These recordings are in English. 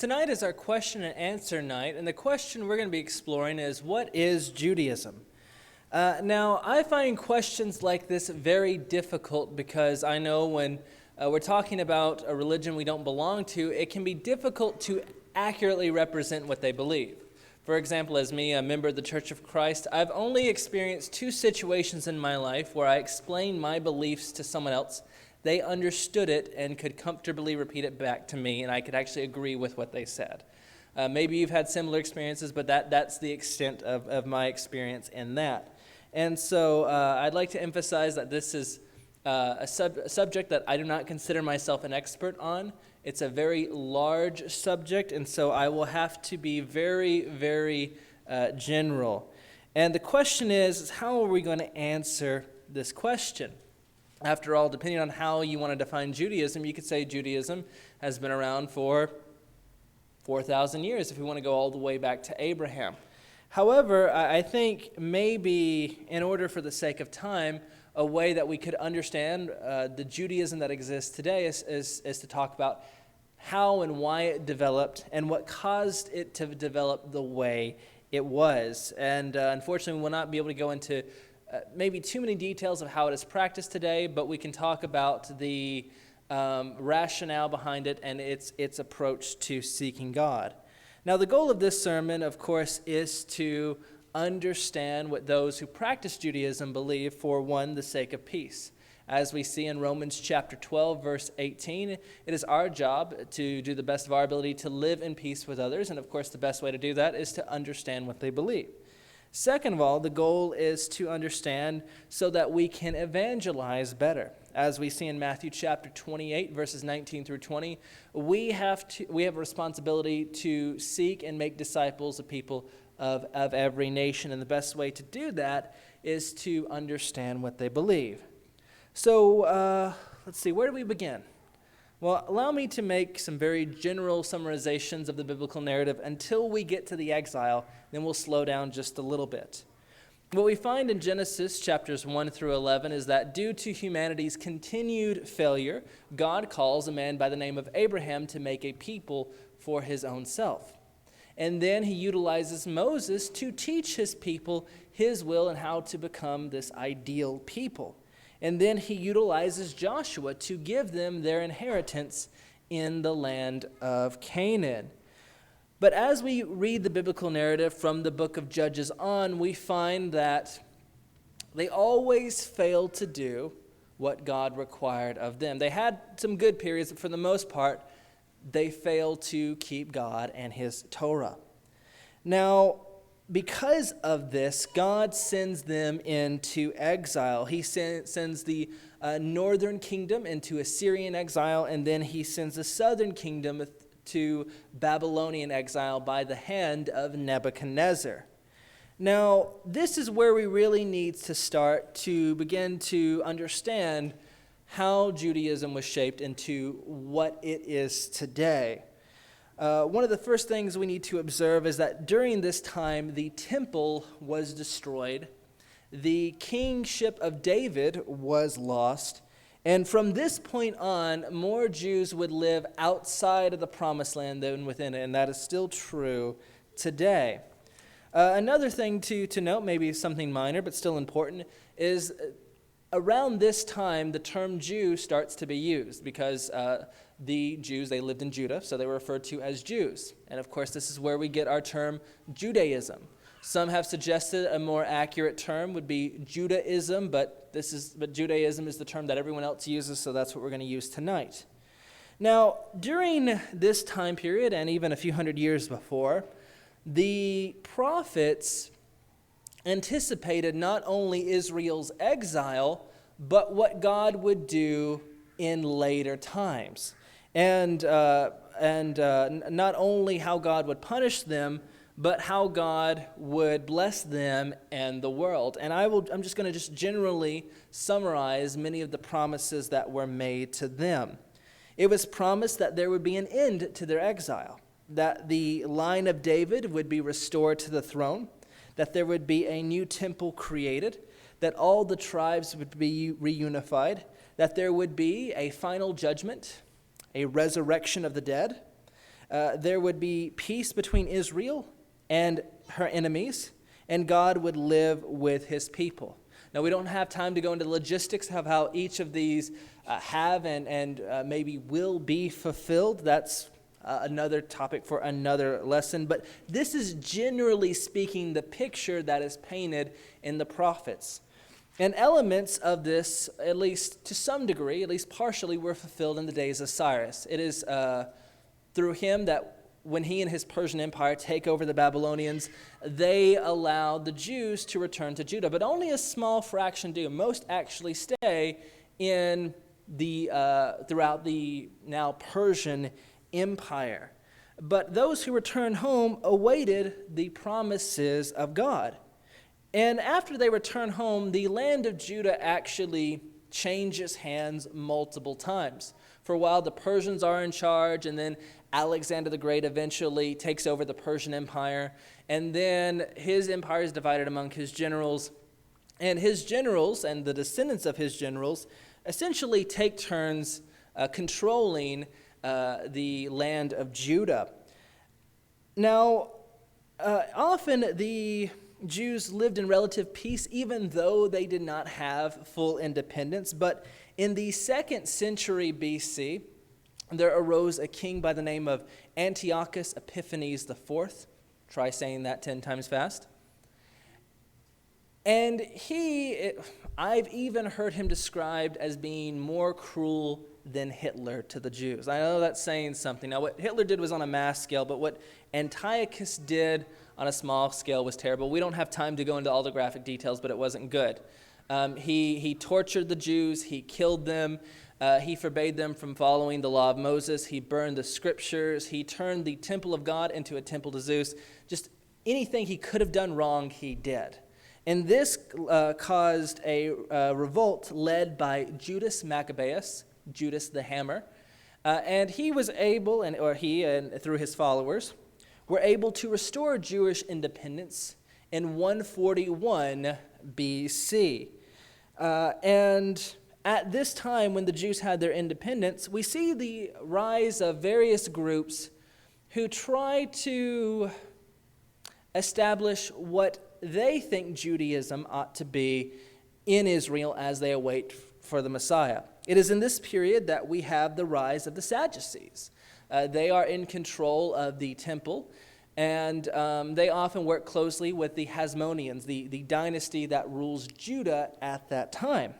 Tonight is our question and answer night, and the question we're going to be exploring is, what is Judaism? Now, I find questions like this very difficult because I know when we're talking about a religion we don't belong to, it can be difficult to accurately represent what they believe. For example, as me, a member of the Church of Christ, I've only experienced two situations in my life where I explained my beliefs to someone else. They understood it and could comfortably repeat it back to me, and I could actually agree with what they said. Maybe you've had similar experiences, but that's the extent of my experience in that. And so I'd like to emphasize that this is a subject that I do not consider myself an expert on. It's a very large subject, and so I will have to be very, very general. And the question is how are we going to answer this question? After all, depending on how you want to define Judaism, you could say Judaism has been around for 4,000 years if we want to go all the way back to Abraham. However, I think maybe in order for the sake of time, a way that we could understand the Judaism that exists today is to talk about how and why it developed and what caused it to develop the way it was. And unfortunately, we will not be able to go into maybe too many details of how it is practiced today, but we can talk about the rationale behind it and its approach to seeking God. Now, the goal of this sermon, of course, is to understand what those who practice Judaism believe for, one, the sake of peace. As we see in Romans chapter 12, verse 18, it is our job to do the best of our ability to live in peace with others, and of course, the best way to do that is to understand what they believe. Second of all, the goal is to understand so that we can evangelize better. As we see in Matthew chapter 28, verses 19 through 20, we have a responsibility to seek and make disciples of people of every nation. And the best way to do that is to understand what they believe. So let's see, where do we begin? Well, allow me to make some very general summarizations of the biblical narrative until we get to the exile, then we'll slow down just a little bit. What we find in Genesis chapters 1 through 11 is that due to humanity's continued failure, God calls a man by the name of Abraham to make a people for his own self. And then he utilizes Moses to teach his people his will and how to become this ideal people. And then he utilizes Joshua to give them their inheritance in the land of Canaan. But as we read the biblical narrative from the book of Judges on, we find that they always failed to do what God required of them. They had some good periods, but for the most part, they failed to keep God and his Torah. Now, because of this, God sends them into exile. He sends the northern kingdom into Assyrian exile, and then he sends the southern kingdom to Babylonian exile by the hand of Nebuchadnezzar. Now, this is where we really need to start to begin to understand how Judaism was shaped into what it is today. One of the first things we need to observe is that during this time, the temple was destroyed, the kingship of David was lost, and from this point on, more Jews would live outside of the promised land than within it, and that is still true today. Another thing to note, maybe something minor but still important, is around this time, the term Jew starts to be used because the Jews, they lived in Judah, so they were referred to as Jews. And of course, this is where we get our term Judaism. Some have suggested a more accurate term would be Judaism, but Judaism is the term that everyone else uses, so that's what we're going to use tonight. Now, during this time period, and even a few hundred years before, the prophets anticipated not only Israel's exile, but what God would do in later times. And not only how God would punish them, but how God would bless them and the world. And I'm just going to generally summarize many of the promises that were made to them. It was promised that there would be an end to their exile, that the line of David would be restored to the throne, that there would be a new temple created, that all the tribes would be reunified, that there would be a final judgment, a resurrection of the dead, there would be peace between Israel and her enemies, and God would live with his people. Now, we don't have time to go into the logistics of how each of these have and maybe will be fulfilled. That's another topic for another lesson. But this is generally speaking the picture that is painted in the prophets. And elements of this, at least to some degree, at least partially, were fulfilled in the days of Cyrus. It is through him that when he and his Persian Empire take over the Babylonians, they allowed the Jews to return to Judah. But only a small fraction do. Most actually stay in throughout the now Persian Empire. But those who returned home awaited the promises of God. And after they return home, the land of Judah actually changes hands multiple times. For a while, the Persians are in charge, and then Alexander the Great eventually takes over the Persian Empire, and then his empire is divided among his generals, and his generals and the descendants of his generals essentially take turns controlling the land of Judah. Now, often the Jews lived in relative peace, even though they did not have full independence. But in the 2nd century BC, there arose a king by the name of Antiochus Epiphanes IV. Try saying that 10 times fast. And I've even heard him described as being more cruel than Hitler to the Jews. I know that's saying something. Now, what Hitler did was on a mass scale, but what Antiochus did on a small scale was terrible. We don't have time to go into all the graphic details, but it wasn't good. He tortured the Jews. He killed them. He forbade them from following the law of Moses. He burned the scriptures. He turned the temple of God into a temple to Zeus. Just anything he could have done wrong, he did. And this caused a revolt led by Judas Maccabeus, Judas the Hammer. And he was able, he and through his followers, were able to restore Jewish independence in 141 BC. And at this time, when the Jews had their independence, we see the rise of various groups who try to establish what they think Judaism ought to be in Israel as they await for the Messiah. It is in this period that we have the rise of the Sadducees. They are in control of the temple, and they often work closely with the Hasmoneans, the dynasty that rules Judah at that time.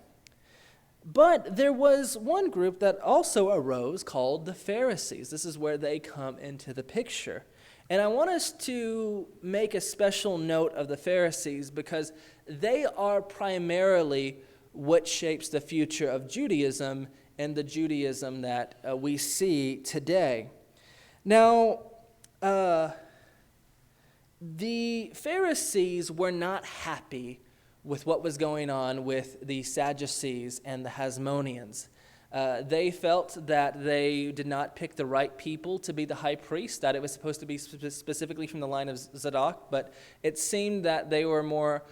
But there was one group that also arose called the Pharisees. This is where they come into the picture. And I want us to make a special note of the Pharisees because they are primarily what shapes the future of Judaism and the Judaism that we see today. Now, the Pharisees were not happy with what was going on with the Sadducees and the Hasmoneans. They felt that they did not pick the right people to be the high priest, that it was supposed to be specifically from the line of Zadok, but it seemed that they were more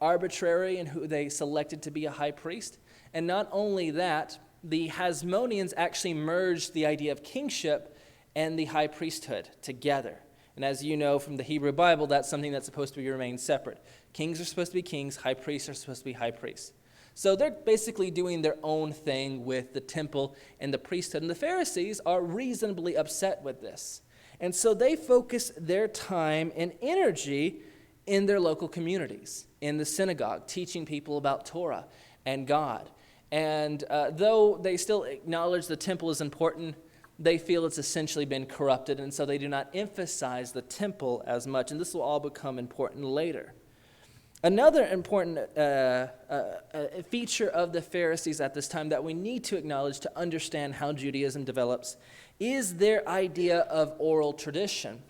arbitrary in who they selected to be a high priest. And not only that, the Hasmoneans actually merged the idea of kingship and the high priesthood together. And as you know from the Hebrew Bible, that's something that's supposed to remain separate. Kings are supposed to be kings, high priests are supposed to be high priests. So they're basically doing their own thing with the temple and the priesthood. And the Pharisees are reasonably upset with this. And so they focus their time and energy in their local communities, in the synagogue, teaching people about Torah and God. And though they still acknowledge the temple is important, they feel it's essentially been corrupted, and so they do not emphasize the temple as much. And this will all become important later. Another important feature of the Pharisees at this time that we need to acknowledge to understand how Judaism develops is their idea of oral tradition.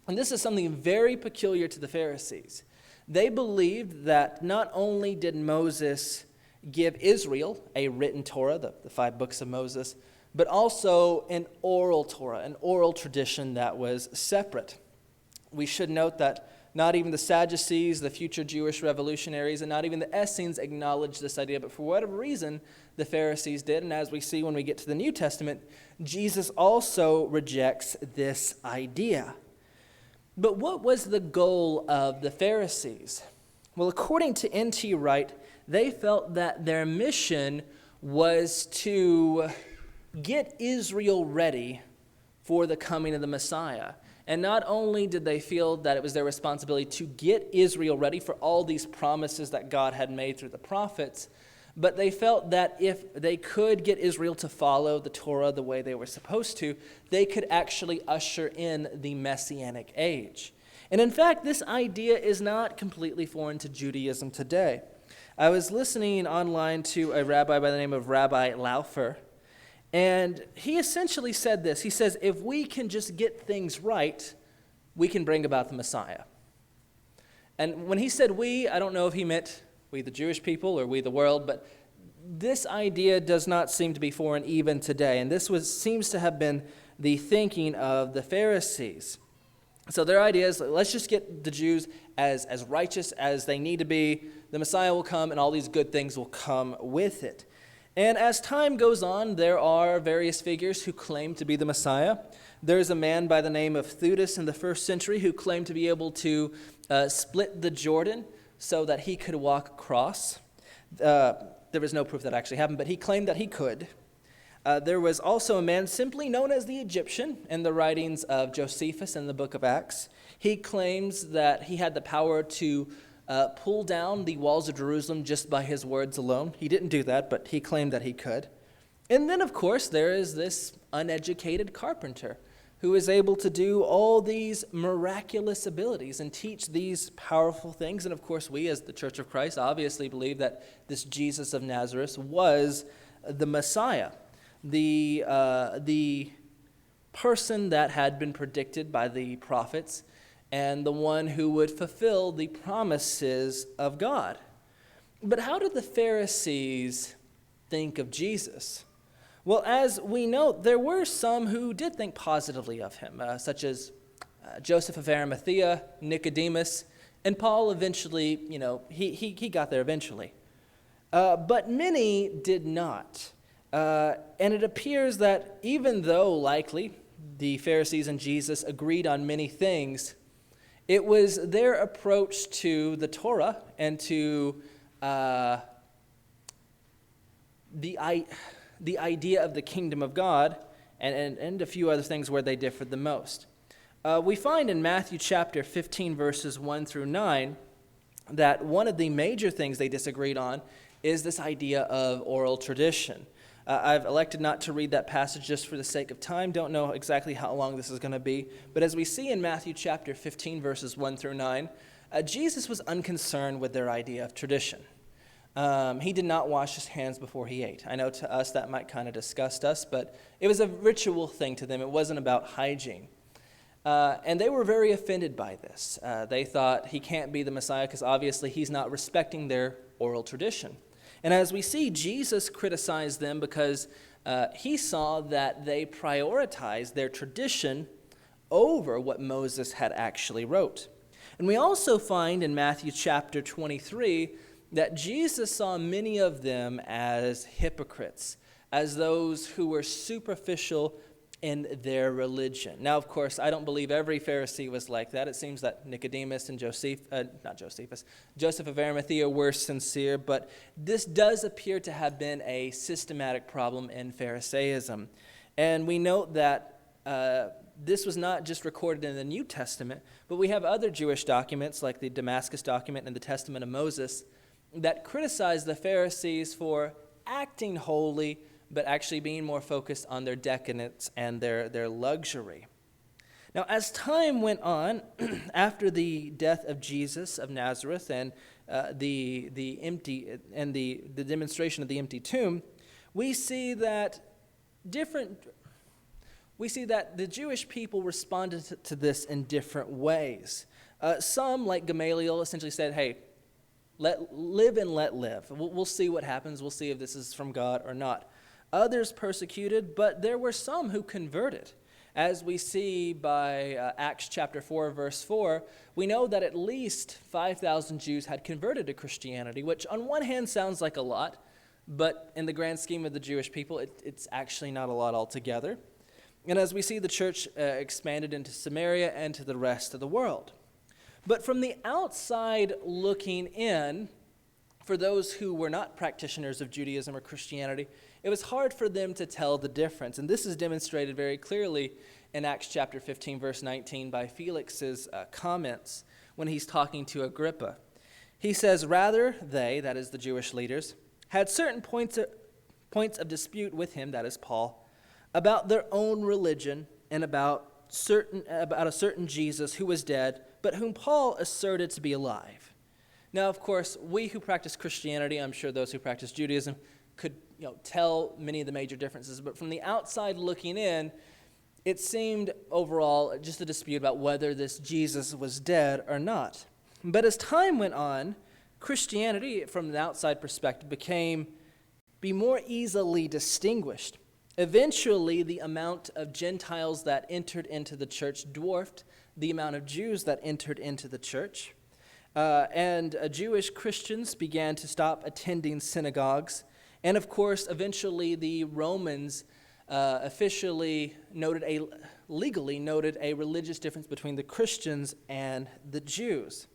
And this is something very peculiar to the Pharisees. They believed that not only did Moses give Israel a written Torah, the 5 books of Moses, but also an oral Torah, an oral tradition that was separate. We should note that Not even the Sadducees, the future Jewish revolutionaries, and not even the Essenes acknowledged this idea. But for whatever reason, the Pharisees did. And as we see when we get to the New Testament, Jesus also rejects this idea. But what was the goal of the Pharisees? Well, according to N.T. Wright, they felt that their mission was to get Israel ready for the coming of the Messiah. And not only did they feel that it was their responsibility to get Israel ready for all these promises that God had made through the prophets, but they felt that if they could get Israel to follow the Torah the way they were supposed to, they could actually usher in the Messianic age. And in fact, this idea is not completely foreign to Judaism today. I was listening online to a rabbi by the name of Rabbi Laufer, and he essentially said this. He says, if we can just get things right, we can bring about the Messiah. And when he said we, I don't know if he meant we the Jewish people or we the world, but this idea does not seem to be foreign even today. And this seems to have been the thinking of the Pharisees. So their idea is, let's just get the Jews as righteous as they need to be. The Messiah will come, and all these good things will come with it. And as time goes on, there are various figures who claim to be the Messiah. There's a man by the name of Theudas in the 1st century who claimed to be able to split the Jordan so that he could walk across. There was no proof that actually happened, but he claimed that he could. There was also a man simply known as the Egyptian in the writings of Josephus in the book of Acts. He claims that he had the power to pull down the walls of Jerusalem just by his words alone. He didn't do that, but he claimed that he could. And then, of course, there is this uneducated carpenter who is able to do all these miraculous abilities and teach these powerful things. And, of course, we as the Church of Christ obviously believe that this Jesus of Nazareth was the Messiah, the person that had been predicted by the prophets, and the one who would fulfill the promises of God. But how did the Pharisees think of Jesus? Well, as we know, there were some who did think positively of him, such as Joseph of Arimathea, Nicodemus, and Paul eventually, he got there eventually. But many did not. And it appears that even though likely the Pharisees and Jesus agreed on many things, it was their approach to the Torah and to the idea of the kingdom of God and a few other things where they differed the most. We find in Matthew chapter 15, verses 1 through 9, that one of the major things they disagreed on is this idea of oral tradition. I've elected not to read that passage just for the sake of time. Don't know exactly how long this is going to be. But as we see in Matthew chapter 15, verses 1 through 9, Jesus was unconcerned with their idea of tradition. He did not wash his hands before he ate. I know to us that might kind of disgust us, but it was a ritual thing to them. It wasn't about hygiene. And they were very offended by this. They thought he can't be the Messiah because obviously he's not respecting their oral tradition. And as we see, Jesus criticized them because he saw that they prioritized their tradition over what Moses had actually wrote. And we also find in Matthew chapter 23 that Jesus saw many of them as hypocrites, as those who were superficial in their religion. Now, of course, I don't believe every Pharisee was like that. It seems that Nicodemus and Joseph of Arimathea were sincere, but this does appear to have been a systematic problem in Pharisaism. And we note that this was not just recorded in the New Testament, but we have other Jewish documents like the Damascus document and the Testament of Moses that criticize the Pharisees for acting holy, but actually being more focused on their decadence and their luxury. Now, as time went on, after the death of Jesus of Nazareth and the demonstration of the empty tomb, we see that the Jewish people responded to this in different ways. Some, like Gamaliel, essentially said, "Hey, live and let live. We'll see what happens. We'll see if this is from God or not." Others persecuted, but there were some who converted. As we see by Acts chapter 4, verse 4, we know that at least 5,000 Jews had converted to Christianity, which on one hand sounds like a lot, but in the grand scheme of the Jewish people, it's actually not a lot altogether. And as we see, the church expanded into Samaria and to the rest of the world. But from the outside looking in, for those who were not practitioners of Judaism or Christianity, it was hard for them to tell the difference. And this is demonstrated very clearly in Acts chapter 15, verse 19, by Felix's comments when he's talking to Agrippa. He says, "Rather they," that is the Jewish leaders, "had certain points of dispute with him," that is Paul, "about their own religion and about a certain Jesus who was dead, but whom Paul asserted to be alive." Now, of course, we who practice Christianity, I'm sure those who practice Judaism, could tell many of the major differences. But from the outside looking in, it seemed overall just a dispute about whether this Jesus was dead or not. But as time went on, Christianity, from the outside perspective, be more easily distinguished. Eventually, the amount of Gentiles that entered into the church dwarfed the amount of Jews that entered into the church. And Jewish Christians began to stop attending synagogues. And of course, eventually the Romans legally noted a religious difference between the Christians and the Jews.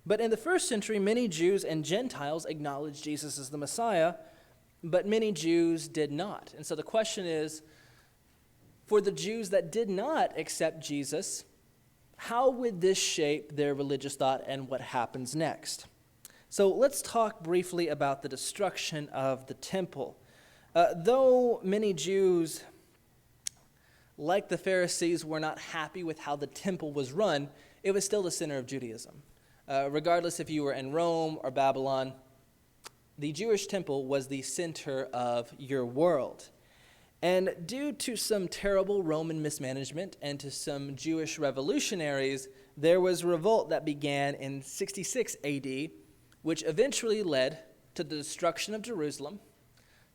But in the first century, many Jews and Gentiles acknowledged Jesus as the Messiah, but many Jews did not. And so the question is, for the Jews that did not accept Jesus, how would this shape their religious thought and what happens next? So let's talk briefly about the destruction of the temple. Though many Jews, like the Pharisees, were not happy with how the temple was run, it was still the center of Judaism. Regardless if you were in Rome or Babylon, the Jewish temple was the center of your world. And due to some terrible Roman mismanagement and to some Jewish revolutionaries, there was revolt that began in 66 AD, which eventually led to the destruction of Jerusalem,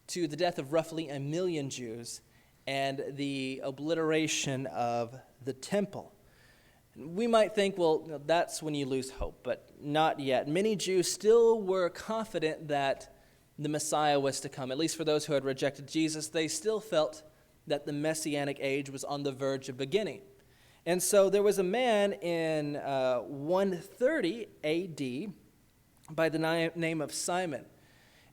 to the death of roughly 1 million Jews, and the obliteration of the temple. We might think, well, that's when you lose hope, but not yet. Many Jews still were confident that the Messiah was to come. At least for those who had rejected Jesus, they still felt that the Messianic age was on the verge of beginning. And so there was a man in 130 AD by the name of Simon.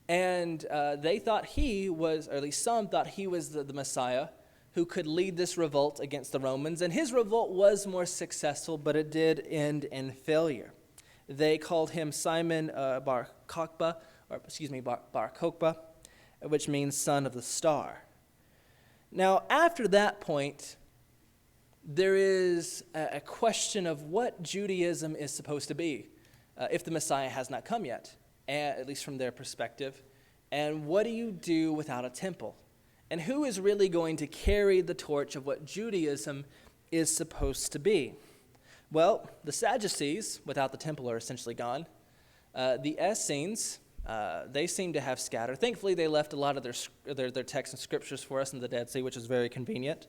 And they thought he was, or at least some thought he was the Messiah who could lead this revolt against the Romans. And his revolt was more successful, but it did end in failure. They called him Simon Bar Kokhba, which means son of the star. Now, after that point, there is a question of what Judaism is supposed to be if the Messiah has not come yet, at least from their perspective. And what do you do without a temple? And who is really going to carry the torch of what Judaism is supposed to be? Well, the Sadducees, without the temple, are essentially gone. The Essenes, they seem to have scattered. Thankfully, they left a lot of their texts and scriptures for us in the Dead Sea, which is very convenient.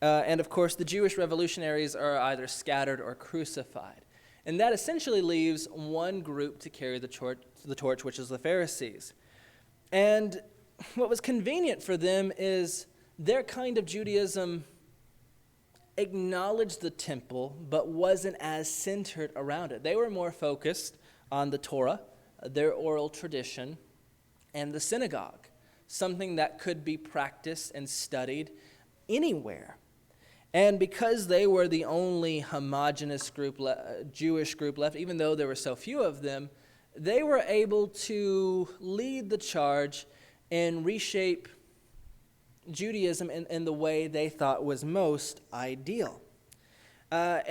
And of course, the Jewish revolutionaries are either scattered or crucified. And that essentially leaves one group to carry the torch, which is the Pharisees. And what was convenient for them is their kind of Judaism acknowledged the temple, but wasn't as centered around it. They were more focused on the Torah, their oral tradition, and the synagogue, something that could be practiced and studied anywhere. And because they were the only homogeneous Jewish group left, even though there were so few of them, they were able to lead the charge and reshape Judaism in the way they thought was most ideal. There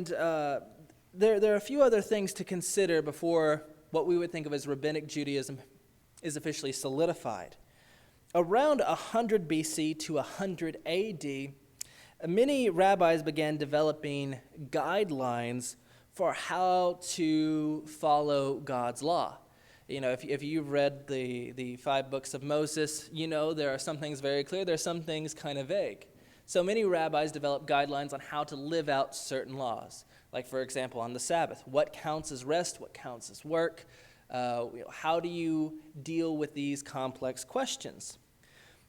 are a few other things to consider before what we would think of as rabbinic Judaism is officially solidified. Around 100 BC to 100 AD, many rabbis began developing guidelines for how to follow God's law. You know, if you've read the 5 books of Moses, you know there are some things very clear, there are some things kind of vague. So many rabbis developed guidelines on how to live out certain laws. Like, for example, on the Sabbath, what counts as rest, what counts as work? How do you deal with these complex questions?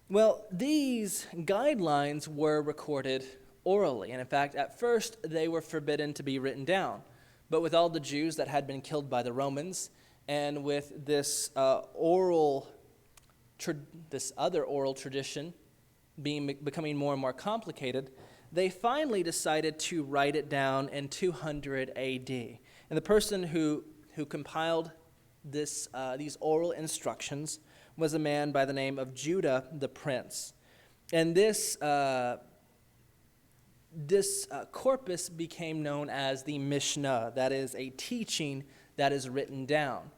Well, these guidelines were recorded orally. And in fact, at first, they were forbidden to be written down. But with all the Jews that had been killed by the Romans, and with this other oral tradition becoming more and more complicated, they finally decided to write it down in 200 A.D. And the person who compiled these oral instructions was a man by the name of Judah the Prince. And this corpus became known as the Mishnah. That is a teaching that is written down.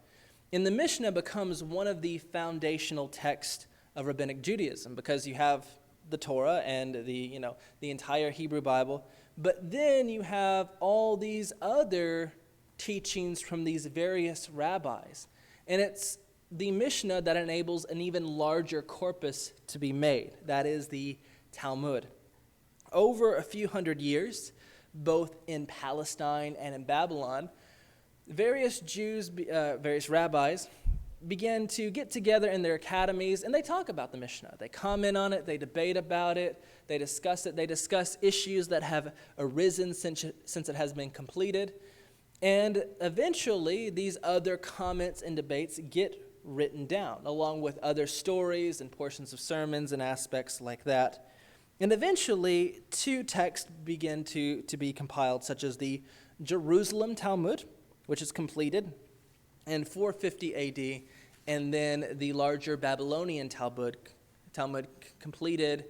And the Mishnah becomes one of the foundational texts of Rabbinic Judaism, because you have the Torah and the entire Hebrew Bible, but then you have all these other teachings from these various rabbis. And it's the Mishnah that enables an even larger corpus to be made. That is the Talmud. Over a few hundred years, both in Palestine and in Babylon, various rabbis began to get together in their academies, and they talk about the Mishnah. They comment on it, they debate about it, they discuss it, they discuss issues that have arisen since it has been completed. And eventually, these other comments and debates get written down, along with other stories and portions of sermons and aspects like that. And eventually, two texts begin to be compiled, such as the Jerusalem Talmud, which is completed in 450 A.D., and then the larger Babylonian Talmud completed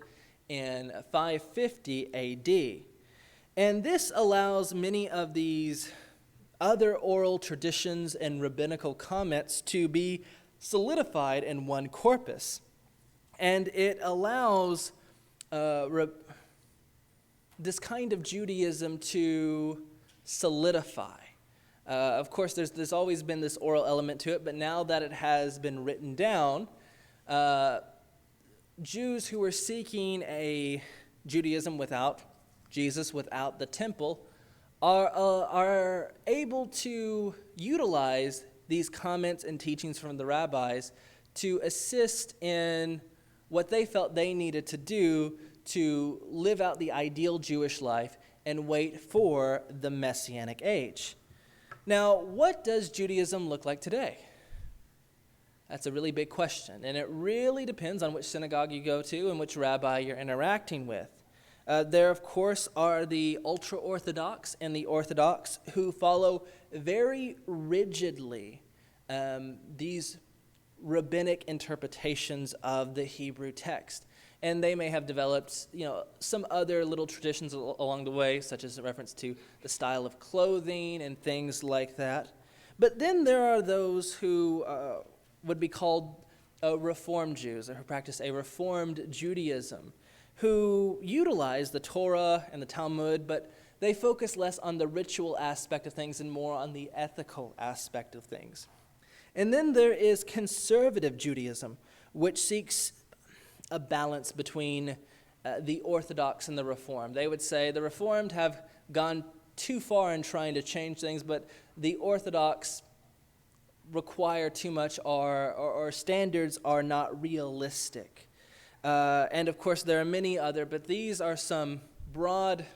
in 550 A.D. And this allows many of these other oral traditions and rabbinical comments to be solidified in one corpus. And it allows this kind of Judaism to solidify. Of course, there's always been this oral element to it, but now that it has been written down, Jews who were seeking a Judaism without Jesus, without the temple, are able to utilize these comments and teachings from the rabbis to assist in what they felt they needed to do to live out the ideal Jewish life and wait for the Messianic age. Now, what does Judaism look like today? That's a really big question, and it really depends on which synagogue you go to and which rabbi you're interacting with. There, of course, are the ultra-Orthodox and the Orthodox who follow very rigidly these rabbinic interpretations of the Hebrew text. And they may have developed, some other little traditions along the way, such as a reference to the style of clothing and things like that. But then there are those who would be called Reformed Jews, or who practice a Reformed Judaism, who utilize the Torah and the Talmud, but they focus less on the ritual aspect of things and more on the ethical aspect of things. And then there is conservative Judaism, which seeks a balance between the Orthodox and the Reformed. They would say the Reformed have gone too far in trying to change things, but the Orthodox require too much, or standards are not realistic. And of course, there are many other, but these are some groups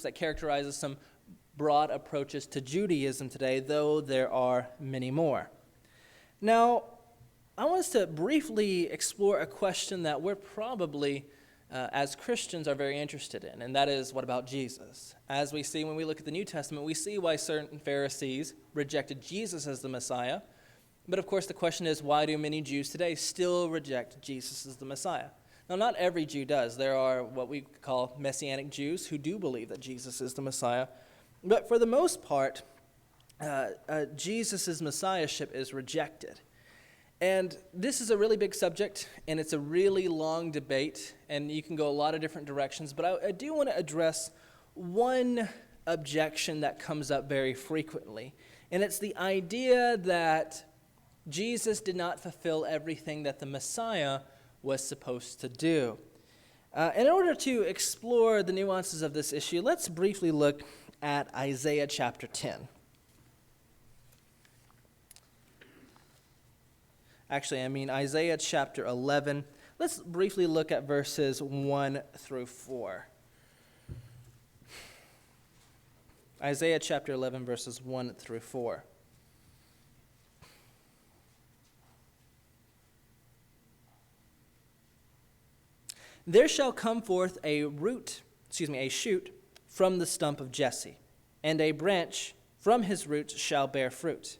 that characterize some broad approaches to Judaism today, though there are many more. Now, I want us to briefly explore a question that we're probably, as Christians, are very interested in, and that is, what about Jesus? As we see when we look at the New Testament, we see why certain Pharisees rejected Jesus as the Messiah. But of course, the question is, why do many Jews today still reject Jesus as the Messiah? Now, not every Jew does. There are what we call Messianic Jews who do believe that Jesus is the Messiah. But for the most part, Jesus' Messiahship is rejected. And this is a really big subject, and it's a really long debate, and you can go a lot of different directions. But I do want to address one objection that comes up very frequently, and it's the idea that Jesus did not fulfill everything that the Messiah was supposed to do. In order to explore the nuances of this issue, let's briefly look at Isaiah chapter 10. Actually, I mean Isaiah chapter 11. Let's briefly look at verses 1 through 4. Isaiah chapter 11, verses 1 through 4. There shall come forth a shoot from the stump of Jesse, and a branch from his roots shall bear fruit.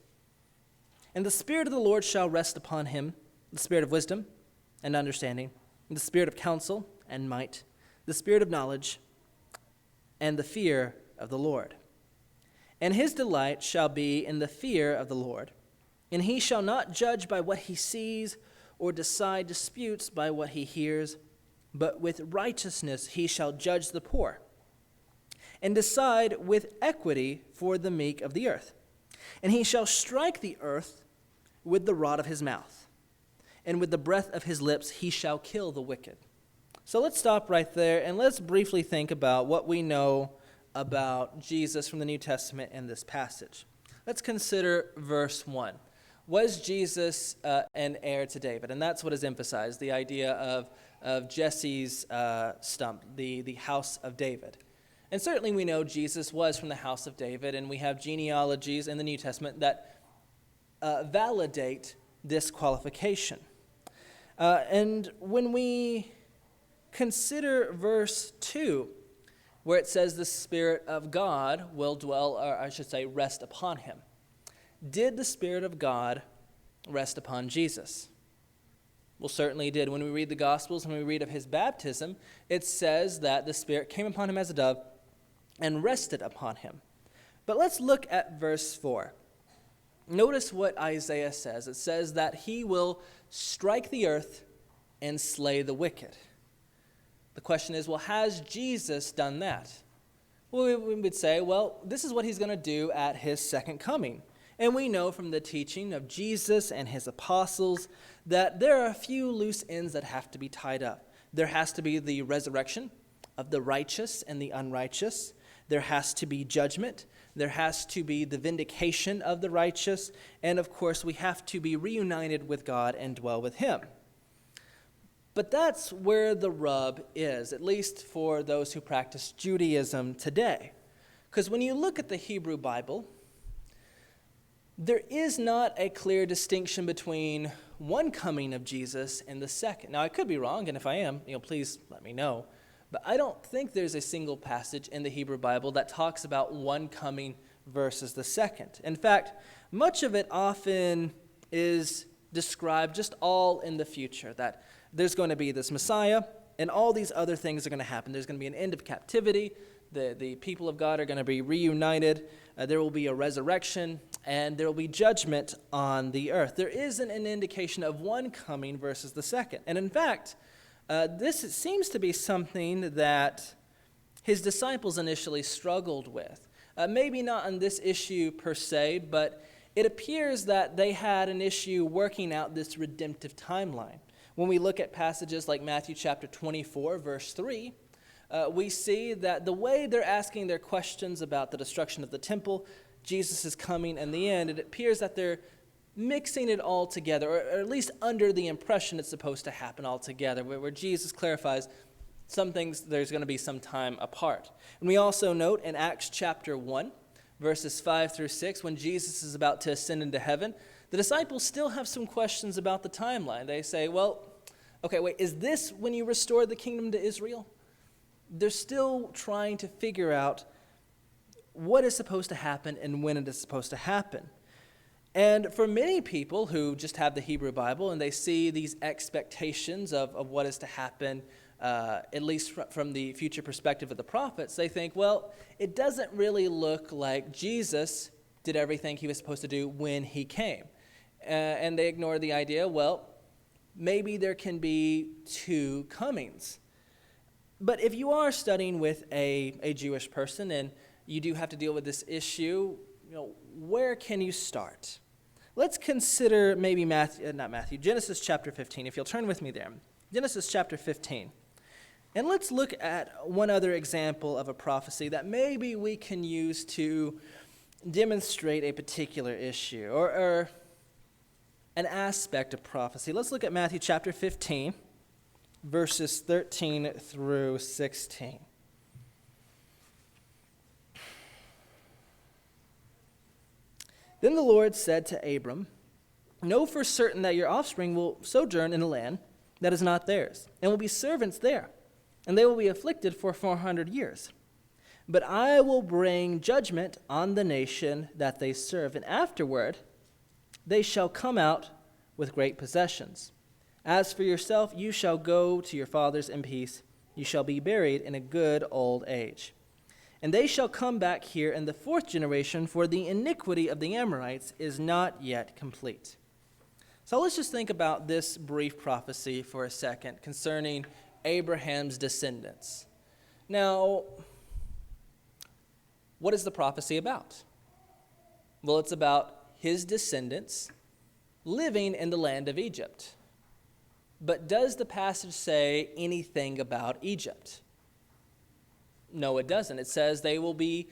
And the Spirit of the Lord shall rest upon him, the Spirit of wisdom and understanding, and the Spirit of counsel and might, the Spirit of knowledge and the fear of the Lord. And his delight shall be in the fear of the Lord. And he shall not judge by what he sees, or decide disputes by what he hears, but with righteousness he shall judge the poor, and decide with equity for the meek of the earth. And he shall strike the earth with the rod of his mouth, and with the breath of his lips he shall kill the wicked. So let's stop right there, and let's briefly think about what we know about Jesus from the New Testament in this passage. Let's consider verse 1. Was Jesus an heir to David? And that's what is emphasized, the idea of Jesse's stump, the house of David. And certainly we know Jesus was from the house of David, and we have genealogies in the New Testament that validate this qualification. And when we consider verse 2, where it says the Spirit of God will dwell, or I should say rest upon him. Did the Spirit of God rest upon Jesus? Well, certainly he did. When we read the Gospels and we read of his baptism, it says that the Spirit came upon him as a dove and rested upon him. But let's look at verse 4. Notice what Isaiah says. It says that he will strike the earth and slay the wicked. The question is, well, has Jesus done that? Well, we would say, well, this is what he's going to do at his second coming. And we know from the teaching of Jesus and his apostles that there are a few loose ends that have to be tied up. There has to be the resurrection of the righteous and the unrighteous. There has to be judgment. There has to be the vindication of the righteous. And of course, we have to be reunited with God and dwell with him. But that's where the rub is, at least for those who practice Judaism today. Because when you look at the Hebrew Bible, there is not a clear distinction between one coming of Jesus and the second. Now, I could be wrong, and if I am, please let me know. But I don't think there's a single passage in the Hebrew Bible that talks about one coming versus the second. In fact, much of it often is described just all in the future, that there's going to be this Messiah, and all these other things are going to happen. There's going to be an end of captivity. The people of God are going to be reunited. There will be a resurrection, and there will be judgment on the earth. There isn't an indication of one coming versus the second. And in fact, this seems to be something that his disciples initially struggled with. Maybe not on this issue per se, but it appears that they had an issue working out this redemptive timeline. When we look at passages like Matthew chapter 24, verse 3, we see that the way they're asking their questions about the destruction of the temple, Jesus' coming, and the end, it appears that they're mixing it all together, or at least under the impression it's supposed to happen all together, where Jesus clarifies some things there's going to be some time apart. And we also note in Acts chapter 1, verses 5 through 6, when Jesus is about to ascend into heaven, the disciples still have some questions about the timeline. They say, well, okay, wait, is this when you restore the kingdom to Israel? They're still trying to figure out what is supposed to happen and when it is supposed to happen. And for many people who just have the Hebrew Bible and they see these expectations of what is to happen, at least from the future perspective of the prophets, they think, well, it doesn't really look like Jesus did everything he was supposed to do when he came. And they ignore the idea, well, maybe there can be two comings. But if you are studying with a Jewish person and you do have to deal with this issue, where can you start? Let's consider maybe Genesis chapter 15, if you'll turn with me there. Genesis chapter 15. And let's look at one other example of a prophecy that maybe we can use to demonstrate a particular issue or an aspect of prophecy. Let's look at Matthew chapter 15, verses 13 through 16. Then the Lord said to Abram, "Know for certain that your offspring will sojourn in a land that is not theirs, and will be servants there, and they will be afflicted for 400 years. But I will bring judgment on the nation that they serve, and afterward they shall come out with great possessions. As for yourself, you shall go to your fathers in peace. You shall be buried in a good old age. And they shall come back here in the fourth generation, for the iniquity of the Amorites is not yet complete." So let's just think about this brief prophecy for a second concerning Abraham's descendants. Now, what is the prophecy about? Well, it's about his descendants living in the land of Egypt. But does the passage say anything about Egypt? No, it doesn't. It says they will be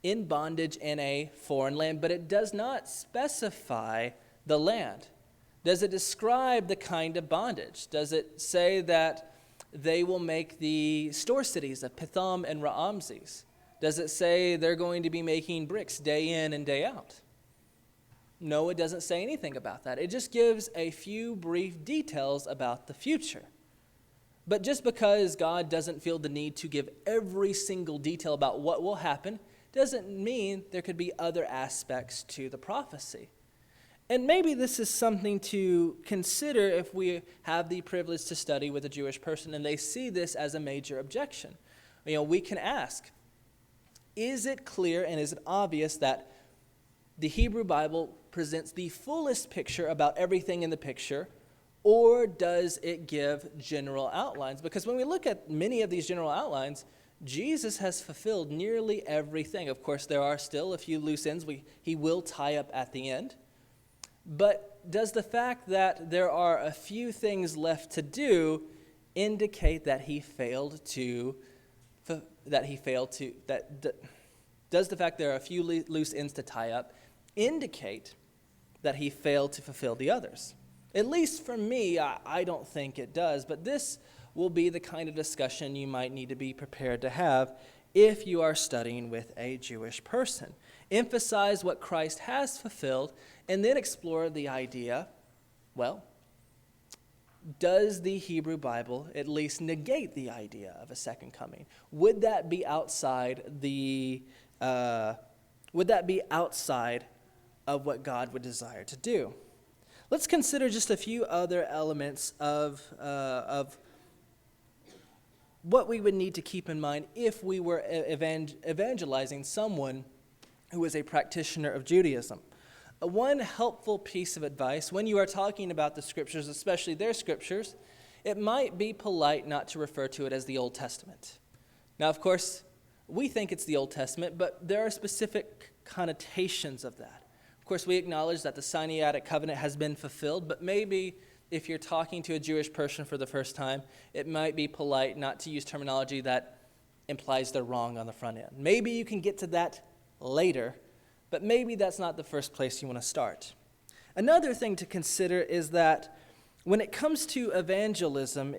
in bondage in a foreign land, but it does not specify the land. Does it describe the kind of bondage? Does it say that they will make the store cities of Pithom and Raamses? Does it say they're going to be making bricks day in and day out? No, it doesn't say anything about that. It just gives a few brief details about the future. But just because God doesn't feel the need to give every single detail about what will happen doesn't mean there could be other aspects to the prophecy. And maybe this is something to consider if we have the privilege to study with a Jewish person and they see this as a major objection. We can ask, is it clear and is it obvious that the Hebrew Bible presents the fullest picture about everything in the picture, or does it give general outlines? Because when we look at many of these general outlines, Jesus has fulfilled nearly everything. Of course, there are still a few loose ends he will tie up at the end. But does the fact that there are a few things left to do indicate that does the fact there are a few loose ends to tie up indicate that he failed to fulfill the others? At least for me, I don't think it does, but this will be the kind of discussion you might need to be prepared to have if you are studying with a Jewish person. Emphasize what Christ has fulfilled, and then explore the idea, well, does the Hebrew Bible at least negate the idea of a second coming? Would that be outside of what God would desire to do? Let's consider just a few other elements of what we would need to keep in mind if we were evangelizing someone who is a practitioner of Judaism. One helpful piece of advice when you are talking about the scriptures, especially their scriptures, it might be polite not to refer to it as the Old Testament. Now, of course, we think it's the Old Testament, but there are specific connotations of that. Of course, we acknowledge that the Sinaitic covenant has been fulfilled, but maybe if you're talking to a Jewish person for the first time, it might be polite not to use terminology that implies they're wrong on the front end. Maybe you can get to that later, but maybe that's not the first place you want to start. Another thing to consider is that when it comes to evangelism,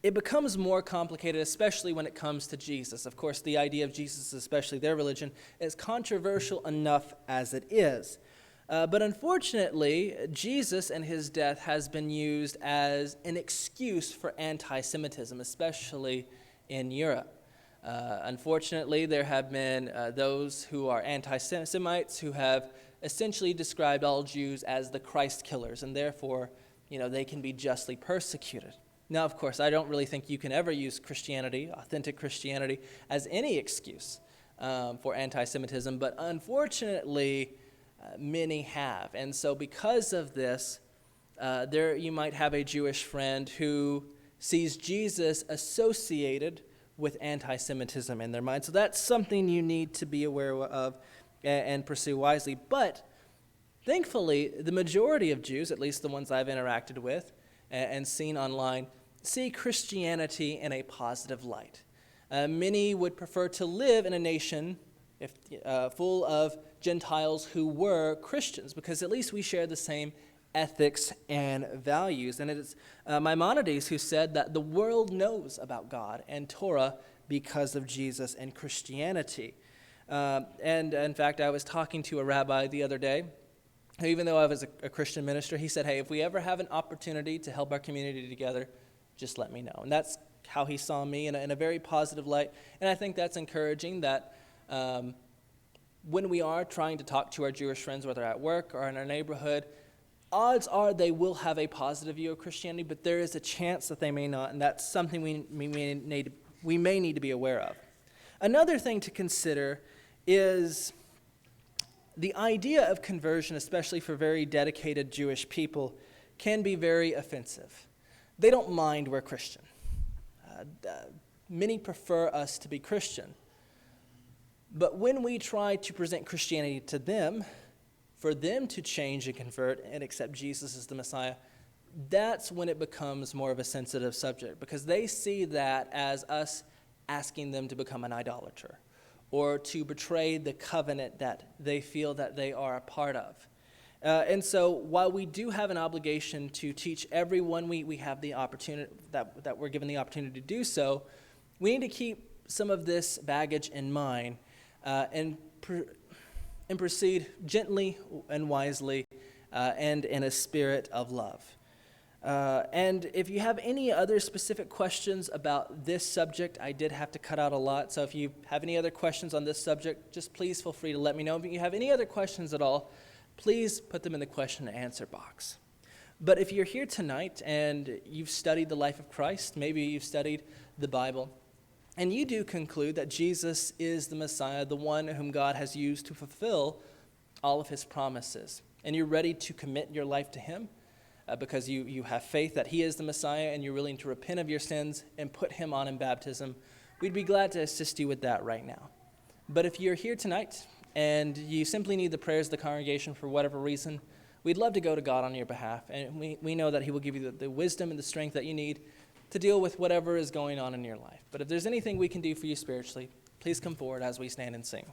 it becomes more complicated, especially when it comes to Jesus. Of course, the idea of Jesus, especially their religion, is controversial enough as it is. But unfortunately, Jesus and his death has been used as an excuse for anti-Semitism, especially in Europe. Unfortunately, there have been those who are anti-Semites who have essentially described all Jews as the Christ killers, and therefore, they can be justly persecuted. Now, of course, I don't really think you can ever use Christianity, authentic Christianity, as any excuse for anti-Semitism, but unfortunately, many have. And so because of this, there you might have a Jewish friend who sees Jesus associated with anti-Semitism in their mind. So that's something you need to be aware of and pursue wisely. But thankfully, the majority of Jews, at least the ones I've interacted with and seen online, see Christianity in a positive light. Many would prefer to live in a nation full of Gentiles who were Christians, because at least we share the same ethics and values. And it is Maimonides who said that the world knows about God and Torah because of Jesus and Christianity. And in fact, I was talking to a rabbi the other day, who, even though I was a Christian minister, he said, hey, if we ever have an opportunity to help our community together, just let me know. And that's how he saw me in a very positive light. And I think that's encouraging that when we are trying to talk to our Jewish friends, whether at work or in our neighborhood, odds are they will have a positive view of Christianity, but there is a chance that they may not, and that's something we may need to be aware of. Another thing to consider is the idea of conversion, especially for very dedicated Jewish people, can be very offensive. They don't mind we're Christian. Many prefer us to be Christian. But when we try to present Christianity to them, for them to change and convert and accept Jesus as the Messiah, that's when it becomes more of a sensitive subject, because they see that as us asking them to become an idolater or to betray the covenant that they feel that they are a part of. And so while we do have an obligation to teach everyone we have the opportunity, that we're given the opportunity to do so, we need to keep some of this baggage in mind and proceed gently and wisely and in a spirit of love. And if you have any other specific questions about this subject, I did have to cut out a lot, so if you have any other questions on this subject, just please feel free to let me know. If you have any other questions at all, please put them in the question and answer box. But if you're here tonight and you've studied the life of Christ, maybe you've studied the Bible, and you do conclude that Jesus is the Messiah, the one whom God has used to fulfill all of his promises, and you're ready to commit your life to him because you have faith that he is the Messiah and you're willing to repent of your sins and put him on in baptism, we'd be glad to assist you with that right now. But if you're here tonight and you simply need the prayers of the congregation for whatever reason, we'd love to go to God on your behalf, and we know that he will give you the wisdom and the strength that you need to deal with whatever is going on in your life. But if there's anything we can do for you spiritually, please come forward as we stand and sing.